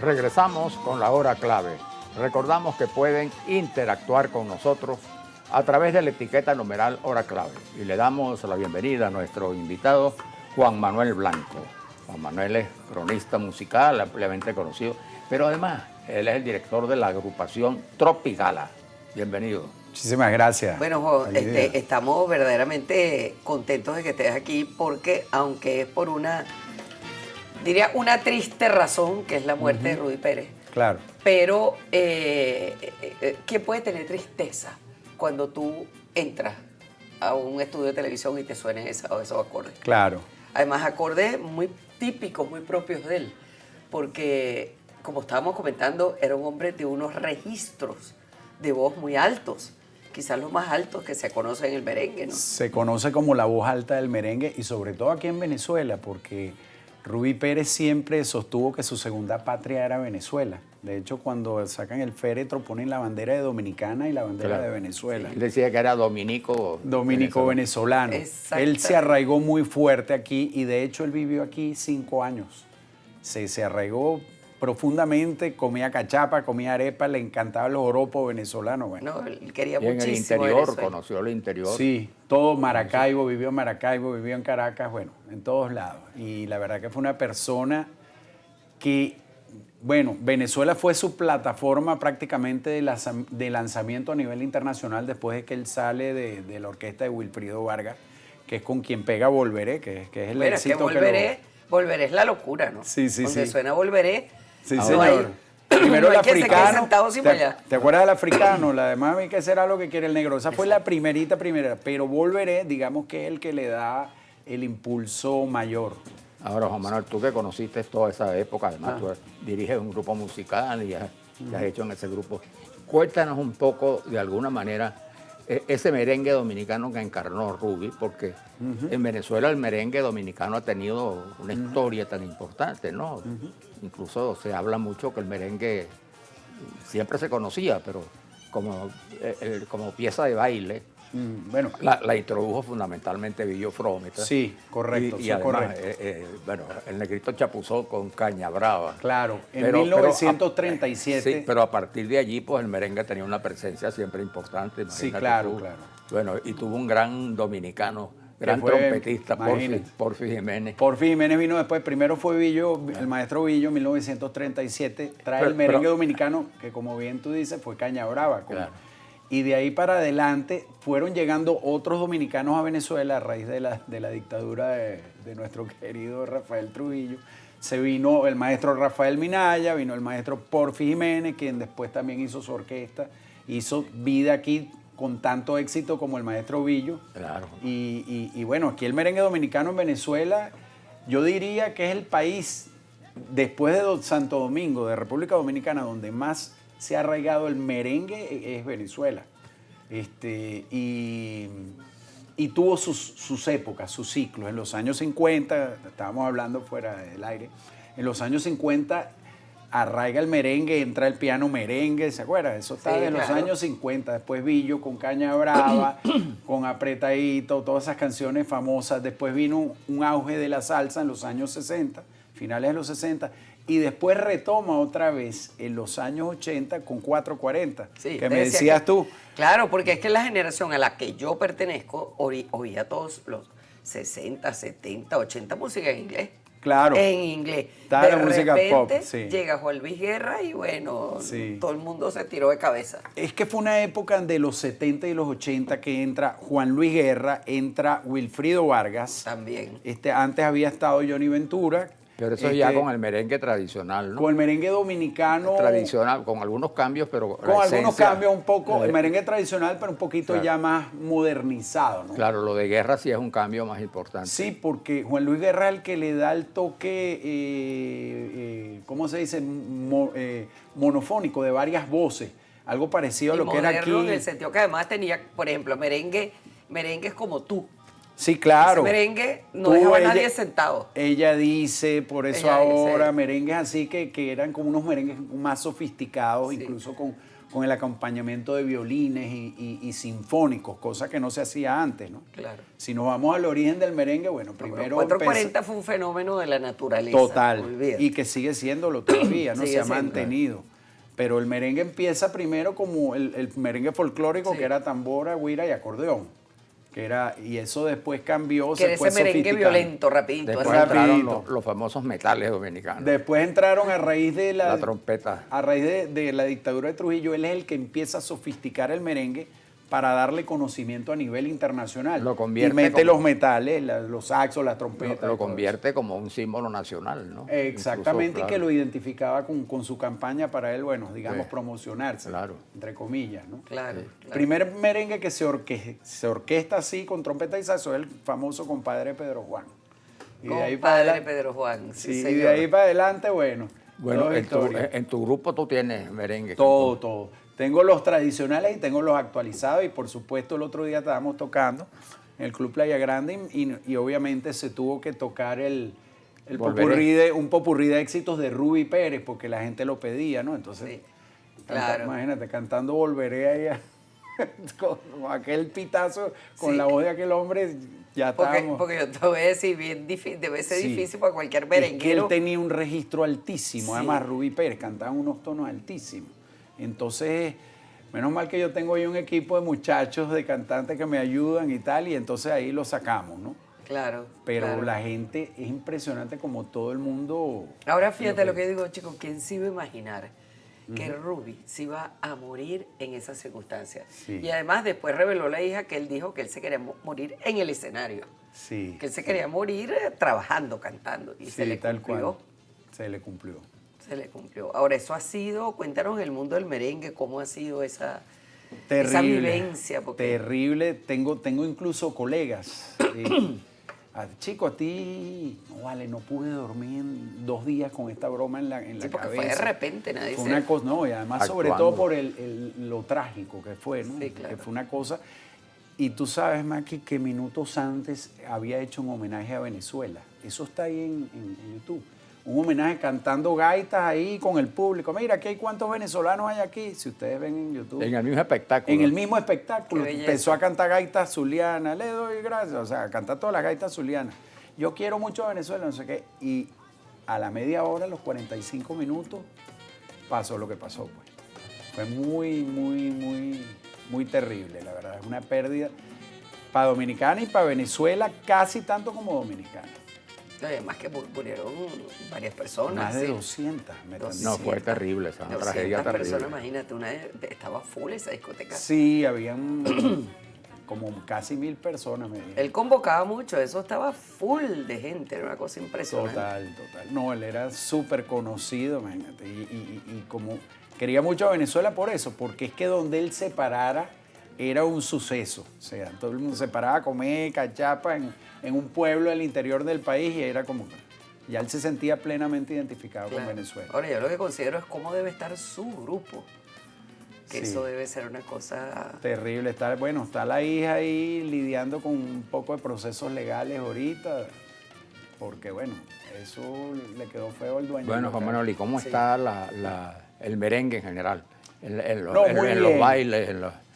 Regresamos con la hora clave. Recordamos que pueden interactuar con nosotros a través de la etiqueta numeral hora clave. Y le damos la bienvenida a nuestro invitado, Juan Manuel Blanco. Juan Manuel es cronista musical, ampliamente conocido, pero además él es el director de la agrupación Tropigala. Bienvenido. Muchísimas gracias. Bueno, estamos verdaderamente contentos de que estés aquí porque, aunque es por una triste razón, que es la muerte de Rudy Pérez. Claro. Pero, ¿qué puede tener tristeza cuando tú entras a un estudio de televisión y te suenen esos acordes? Claro. Además, acordes muy típicos, muy propios de él, porque, como estábamos comentando, era un hombre de unos registros de voz muy altos, quizás los más altos que se conocen en el merengue, ¿no? Se conoce como la voz alta del merengue y sobre todo aquí en Venezuela, porque Ruby Pérez siempre sostuvo que su segunda patria era Venezuela. De hecho, cuando sacan el féretro ponen la bandera de Dominicana y la bandera de Venezuela. Él decía que era dominico venezolano. Él se arraigó muy fuerte aquí y de hecho él vivió aquí 5 años. Se arraigó profundamente, comía cachapa, comía arepa, le encantaban los oropos venezolanos. Bueno. No, él quería y en muchísimo el interior, Venezuela. Conoció el interior. Sí, todo Maracaibo, vivió en Maracaibo, vivió en Caracas, bueno, en todos lados. Y la verdad que fue una persona que, bueno, Venezuela fue su plataforma prácticamente de lanzamiento a nivel internacional después de que él sale de la orquesta de Wilfrido Vargas, que es con quien pega Volveré, que es el éxito que Volveré, Volveré es la locura, ¿no? Sí, sí, Donde sí. suena Volveré. Sí, no señor. hay- Primero no el hay quien se quede africano. sentado sin allá. ¿Te acuerdas del africano? La de mami, que será lo que quiere el negro. Esa fue la primera. Pero Volveré, digamos que es el que le da el impulso mayor. Ahora, Juan Manuel, tú que conociste toda esa época, además tú diriges un grupo musical y has hecho en ese grupo. Cuéntanos un poco, de alguna manera, ese merengue dominicano que encarnó Ruby, porque en Venezuela el merengue dominicano ha tenido una historia tan importante, ¿no? Incluso se habla mucho que el merengue siempre se conocía, pero como pieza de baile, Bueno, la introdujo fundamentalmente Billo Frometa. sí, correcto. Y sí, además, correcto. bueno, el Negrito chapuzó con Caña Brava. Claro, en Pero- 1937. Sí, pero a partir de allí, pues el merengue tenía una presencia siempre importante. Sí, imagínate claro, tú. claro. Bueno, y tuvo un gran dominicano, gran fue, trompetista, imagínate. Porfi Jiménez. Porfi Jiménez vino después. Primero fue Billo, el maestro Billo, en 1937. Trae el merengue dominicano, que como bien tú dices, fue Caña Brava. Claro. Y de ahí para adelante fueron llegando otros dominicanos a Venezuela a raíz de la dictadura de nuestro querido Rafael Trujillo. Se vino el maestro Rafael Minaya, vino el maestro Porfi Jiménez, quien después también hizo su orquesta, hizo vida aquí con tanto éxito como el maestro Billo. Claro. Y bueno, aquí el merengue dominicano en Venezuela, yo diría que es el país, después de Santo Domingo, de República Dominicana, donde más se ha arraigado el merengue es Venezuela. Y tuvo sus épocas, sus ciclos. En los años 50, estábamos hablando fuera del aire, en los años 50 arraiga el merengue, entra el piano merengue, ¿se acuerdan? Eso está Sí, de los claro. años 50. Después Billo con Caña Brava, con Apretadito, todas esas canciones famosas. Después vino un auge de la salsa en los años 60, finales de los 60. Y después retoma otra vez en los años 80 con 440, Sí, que te me decía decías que- tú. Claro, porque es que la generación a la que yo pertenezco oía todos los 60, 70, 80 música en inglés. Claro. En inglés. Estaba la De música pop, repente sí. llega Juan Luis Guerra y bueno, Sí. todo el mundo se tiró de cabeza. Es que fue una época de los 70 y los 80 que entra Juan Luis Guerra, entra Wilfrido Vargas. También. Antes había estado Johnny Ventura. Pero eso ya con el merengue tradicional, ¿no? Con el merengue dominicano. Tradicional, con algunos cambios, pero Con algunos cambios un poco. El el merengue tradicional, pero un poquito Claro. ya más modernizado, ¿no? Claro, lo de Guerra sí es un cambio más importante. Sí, porque Juan Luis Guerra es el que le da el toque, ¿cómo se dice? Monofónico, de varias voces. Algo parecido a Y lo que era aquí. moderno en el sentido que además tenía, por ejemplo, merengues como tú. Sí, claro. Ese merengue no Tú, dejaba a ella- nadie sentado. Ella dice, por eso Ella dice. ahora, merengues así que eran como unos merengues más sofisticados, Sí. incluso con el acompañamiento de violines y sinfónicos, cosa que no se hacía antes, ¿no? Claro. Si nos vamos al origen del merengue, bueno, primero... 440 fue un fenómeno de la naturaleza. Total, olvídate. y que sigue siéndolo todavía, ¿no? Sigue Se ha siendo. mantenido. Pero el merengue empieza primero como el merengue folclórico, Sí. que era tambora, güira y acordeón. Y eso después cambió, Que se era fue ese merengue sofisticando. violento, rapidito. Después así. rapidito. entraron los famosos metales dominicanos. Después entraron a raíz de la trompeta. a raíz de la dictadura de Trujillo, él es el que empieza a sofisticar el merengue para darle conocimiento a nivel internacional. Lo convierte y mete como- los metales, los saxos, las trompetas. y Lo todo convierte como un símbolo nacional, ¿no? Exactamente, Incluso, y que lo identificaba con su campaña para él, bueno, digamos, Sí. promocionarse, Claro. entre comillas, ¿no? Claro, claro. Primer merengue que se orquesta así con trompeta y saxo es el famoso compadre Pedro Juan. Y de ahí para Compadre adelante, Pedro Juan. Sí, sí, y señor. de ahí para adelante, bueno. Bueno, toda en tu, historia. en tu grupo tú tienes merengue. Todo, todo. Tengo los tradicionales y tengo los actualizados y por supuesto el otro día estábamos tocando en el Club Playa Grande y obviamente se tuvo que tocar el Volveré. un popurrí de éxitos de Ruby Pérez porque la gente lo pedía, ¿no? Entonces, Sí, claro. imagínate, cantando Volveré allá con aquel pitazo, con Sí. la voz de aquel hombre, ya Porque, estábamos. porque yo te voy a decir, bien difícil, debe ser Sí. difícil para cualquier Es que él merenguero. tenía un registro altísimo, Sí. además Rubí Pérez cantaba unos tonos altísimos. Entonces, menos mal que yo tengo ahí un equipo de muchachos, de cantantes que me ayudan y tal, y entonces ahí lo sacamos, ¿no? Claro. Pero claro. la gente es impresionante como todo el mundo... Ahora fíjate lo que digo, chicos, ¿quién se iba a imaginar que Ruby se iba a morir en esas circunstancias? Sí. Y además después reveló la hija que él dijo que él se quería morir en el escenario, Sí, que él se quería morir trabajando, cantando, y se sí, le tal cumplió. cual. Se le cumplió. Se le cumplió. Ahora, eso ha sido, cuéntanos el mundo del merengue, cómo ha sido esa Terrible. vivencia. Porque Terrible. Tengo incluso colegas. Chico, a ti, no vale, no pude dormir en 2 días con esta broma en la sí, porque cabeza. fue de repente, nadie Fue se... una cosa, no, y además sobre Actuando. todo por lo trágico que fue, ¿no? Sí, claro. Que fue una cosa. Y tú sabes, Maki, que minutos antes había hecho un homenaje a Venezuela. Eso está ahí en YouTube. Un homenaje cantando gaitas ahí con el público. Mira, aquí hay cuántos venezolanos hay aquí. Si ustedes ven en YouTube. En el mismo espectáculo. En el mismo espectáculo Qué belleza. empezó a cantar gaitas zulianas, le doy gracias, o sea, a cantar todas las gaitas zulianas. Yo quiero mucho a Venezuela, no sé qué. Y a la media hora, a los 45 minutos, pasó lo que pasó, pues. Fue muy terrible, la verdad. Es una pérdida para Dominicana y para Venezuela casi tanto como Dominicana. No, y además que murieron varias personas. Más de sí. 200, me están No, fue 200. terrible, esa una 200 tragedia personas, terrible. imagínate, estaba full esa discoteca. Sí, habían como casi 1000 personas. Me dijeron. Él convocaba mucho, eso estaba full de gente, era una cosa impresionante. Total. No, él era súper conocido, imagínate. Y como quería mucho a Venezuela por eso, porque es que donde él se parara era un suceso. O sea, todo el mundo se paraba a comer cachapa en un pueblo del interior del país y era como que ya él se sentía plenamente identificado Claro. con Venezuela. Ahora, yo lo que considero es cómo debe estar su grupo. Que Sí. eso debe ser una cosa... Terrible. Está la hija ahí lidiando con un poco de procesos legales ahorita, porque bueno, eso le quedó feo al dueño. Bueno, del Juan local. Manuel, ¿y cómo Sí. está el merengue en general? No, muy en los bien. bailes,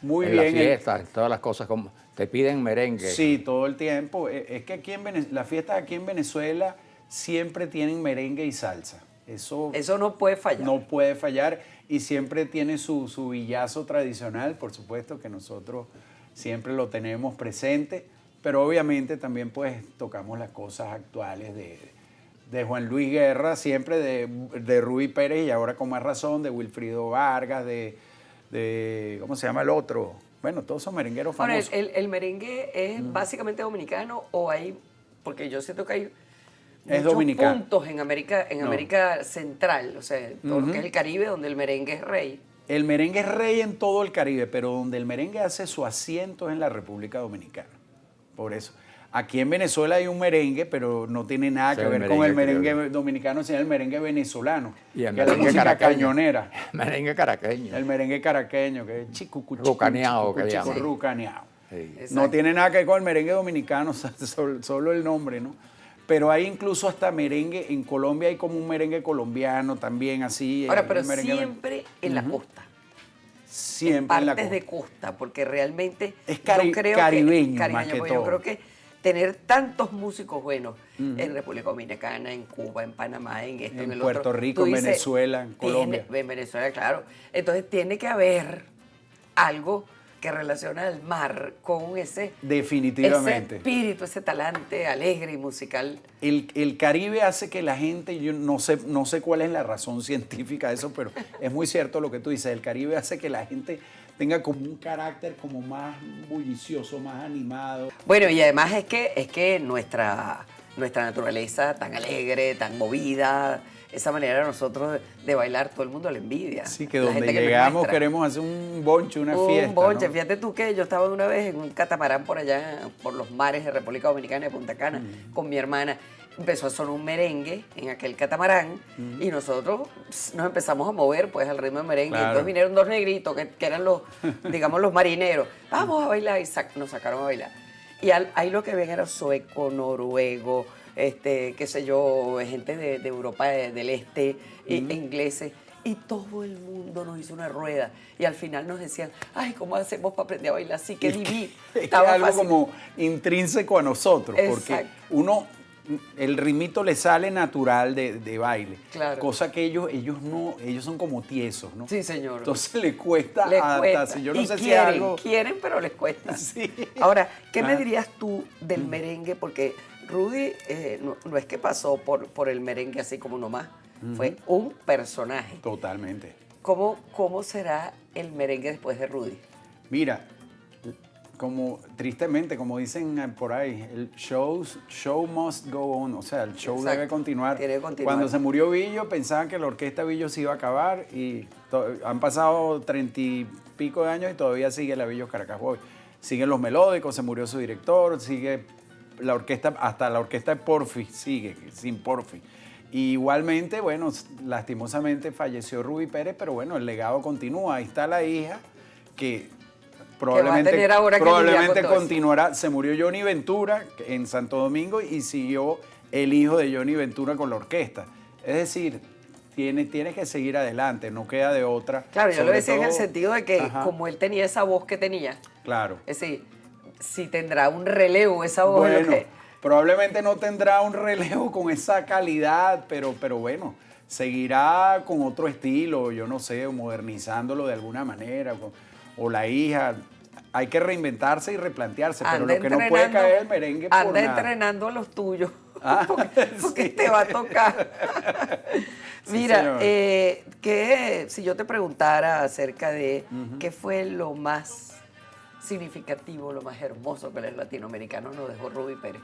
Muy en las bien. fiestas, en todas las cosas, como te piden merengue. Sí, todo el tiempo. Es que aquí las fiestas aquí en Venezuela siempre tienen merengue y salsa. Eso no puede fallar. no puede fallar y siempre tiene su villazo tradicional, por supuesto que nosotros siempre lo tenemos presente, pero obviamente también pues tocamos las cosas actuales de Juan Luis Guerra, siempre de Ruby Pérez y ahora con más razón de Wilfrido Vargas, de ¿cómo se llama el otro? Bueno, todos son merengueros Ahora, famosos. el merengue es básicamente dominicano o hay... Porque yo siento que hay Es muchos dominicano. puntos en América, No. América Central, o sea, todo lo que es el Caribe, donde el merengue es rey. El merengue es rey en todo el Caribe, pero donde el merengue hace su asiento es en la República Dominicana. Por eso. Aquí en Venezuela hay un merengue, pero no tiene nada Sí, que el ver con el merengue merengue dominicano, sino el merengue venezolano, Y el que es la merengue música caraqueño. cañonera. Merengue caraqueño. El merengue caraqueño, que es chico, Rucaneado, que llaman. rucaneado. Sí. Exacto. No tiene nada que ver con el merengue dominicano, solo el nombre, ¿no? Pero hay incluso hasta merengue, en Colombia hay como un merengue colombiano también, así. Ahora, el pero merengue siempre en la costa. siempre en la partes de costa, porque realmente Es yo creo caribeño más que pues yo todo. creo que tener tantos músicos buenos en República Dominicana, en Cuba, en Panamá, en esto, en el Puerto otro. Rico, Tú en dices, Venezuela, en Colombia. En Venezuela, claro. Entonces tiene que haber algo que relaciona al mar con ese Definitivamente. espíritu, ese talante alegre y musical. El Caribe hace que la gente, yo no sé cuál es la razón científica de eso, pero es muy cierto lo que tú dices, el Caribe hace que la gente tenga como un carácter como más bullicioso, más animado. Bueno, y además es que nuestra naturaleza tan alegre, tan movida, esa manera de nosotros de bailar, todo el mundo la envidia. Sí, que La donde gente que no es llegamos nuestra. queremos hacer un bonche, una fiesta. Un bonche. ¿no? Fíjate tú que yo estaba una vez en un catamarán por allá, por los mares de República Dominicana y de Punta Cana, con mi hermana. Empezó a sonar un merengue en aquel catamarán y nosotros nos empezamos a mover pues al ritmo del merengue. Claro. Y entonces vinieron dos negritos que eran los, digamos, los marineros. Vamos a bailar y nos sacaron a bailar. Y ahí lo que ven era sueco, noruego, qué sé yo, gente de Europa del Este, ingleses. Y todo el mundo nos hizo una rueda. Y al final nos decían, ay, ¿cómo hacemos para aprender a bailar así? Qué divino. Es que es algo como intrínseco a nosotros, porque Exacto. uno, el ritmito le sale natural de baile. Claro. Cosa que ellos no, ellos son como tiesos, ¿no? Sí, señor. Entonces les cuesta Les cuesta. adaptarse. Yo no Y sé si quieren, es algo... quieren, pero les cuesta. Sí. Ahora, ¿qué me Ah. dirías tú del merengue? Porque Rudy no es que pasó por el merengue así como nomás, fue un personaje. Totalmente. ¿Cómo será el merengue después de Rudy? Mira, como tristemente, como dicen por ahí, el show must go on, o sea, el show Exacto. debe continuar. Tiene que continuar. Cuando se murió Billo, pensaban que la orquesta Billo se iba a acabar y han pasado 30 y pico de años y todavía sigue la Billo Caracas Boys. Siguen los melódicos, se murió su director, sigue la orquesta, hasta la orquesta de Porfi sigue, sin Porfi. Y igualmente, bueno, lastimosamente falleció Ruby Pérez, pero bueno, el legado continúa. Ahí está la hija que probablemente, tener ahora que lidiar probablemente con todo continuará. Se murió Johnny Ventura en Santo Domingo y siguió el hijo de Johnny Ventura con la orquesta. Es decir, tiene que seguir adelante, no queda de otra. Claro, yo lo Sobre decía en el todo- sentido de que Ajá, como él tenía esa voz que tenía, claro. es decir, si tendrá un relevo esa voz. Bueno, probablemente no tendrá un relevo con esa calidad, pero bueno, seguirá con otro estilo, yo no sé, o modernizándolo de alguna manera, o la hija. Hay que reinventarse y replantearse, pero lo que no puede caer es el merengue por Anda nada. entrenando a los tuyos, Ah, porque sí. te va a tocar. Sí, Mira, señor. si yo te preguntara acerca de qué fue lo más significativo, lo más hermoso que el latinoamericano nos dejó Ruby Pérez.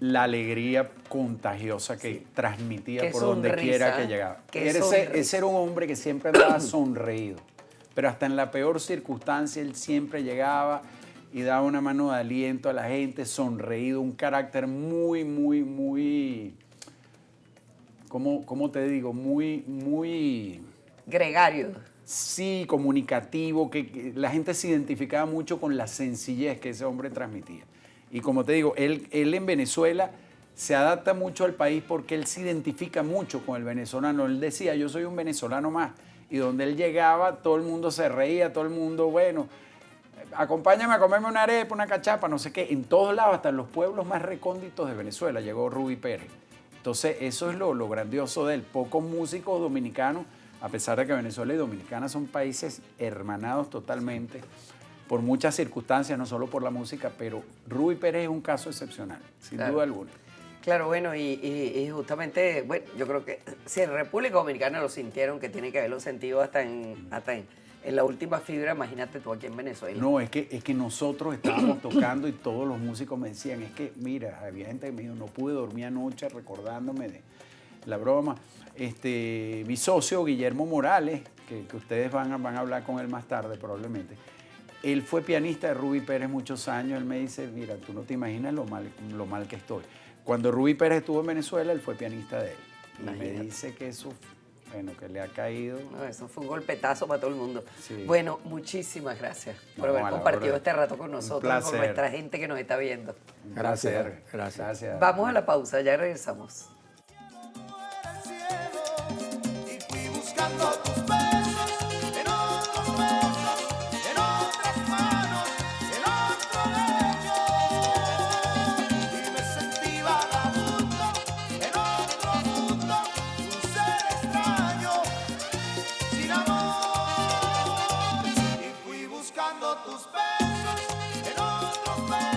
La alegría contagiosa que transmitía Qué por donde sonrisa, quiera que llegaba. qué Ese sonrisa. era un hombre que siempre andaba sonreído, pero hasta en la peor circunstancia él siempre llegaba y daba una mano de aliento a la gente, sonreído, un carácter muy, ¿cómo te digo? Muy, Gregario. sí, comunicativo, que la gente se identificaba mucho con la sencillez que ese hombre transmitía. Y como te digo, él en Venezuela se adapta mucho al país porque él se identifica mucho con el venezolano. Él decía, yo soy un venezolano más. Y donde él llegaba, todo el mundo se reía, todo el mundo, bueno, acompáñame a comerme una arepa, una cachapa, no sé qué. En todos lados, hasta en los pueblos más recónditos de Venezuela, llegó Ruby Pérez. Entonces, eso es lo grandioso de él. Pocos músicos dominicanos, a pesar de que Venezuela y Dominicana son países hermanados totalmente, por muchas circunstancias, no solo por la música, pero Ruby Pérez es un caso excepcional, sin Claro. duda alguna. Claro, bueno, y justamente, bueno, yo creo que si en República Dominicana lo sintieron, que tiene que haberlo sentido hasta en la última fibra, imagínate tú aquí en Venezuela. No, es que nosotros estábamos tocando y todos los músicos me decían, es que, mira, había gente que me dijo, no pude dormir anoche recordándome de la broma. Mi socio, Guillermo Morales, que ustedes van a hablar con él más tarde probablemente, él fue pianista de Ruby Pérez muchos años. Él me dice, mira, tú no te imaginas lo mal que estoy. Cuando Ruby Pérez estuvo en Venezuela, él fue pianista de él. Y Imagínate. me dice que eso, bueno, que le ha caído. No, eso fue un golpetazo para todo el mundo. Sí. Bueno, muchísimas gracias por No, haber a la compartido orden. este rato con Un nosotros, placer. con nuestra gente que nos está viendo. Un Gracias, placer. gracias. Gracias. Vamos a la pausa, ya regresamos.